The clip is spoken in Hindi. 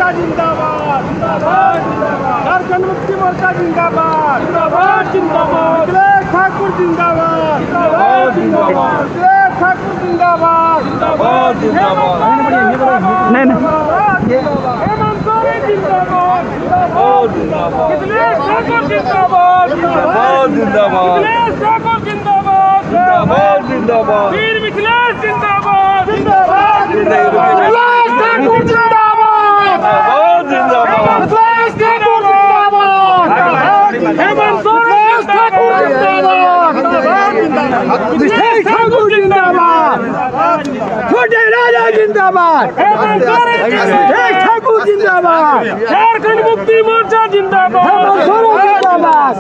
मोर्चा जिंदाबाद, झारखंड मुक्ति मोर्चा जिंदाबाद, अखिलेश ठाकुर जिंदाबाद, अखिलेश ठाकुर जिंदाबाद, हेमंत सोरेन जिंदाबाद, अखिलेश ठाकुर जिंदाबाद, अखिलेश ठाकुर जिंदाबाद, वीर मिथिलेश जिंदाबाद, अखिलेश ठाकुर जिंदाबाद, अखिलेश ठाकुर जिंदाबाद, हेमंत सोरेन जिंदाबाद, अखिलेश ठाकुर जिंदाबाद, छोटे राजा जिंदाबाद, हेमंत सोरेन अखिलेश ठाकुर जिंदाबाद, झारखंड मुक्ति मोर्चा जिंदाबाद, हेमंत सोरेन जिंदाबाद।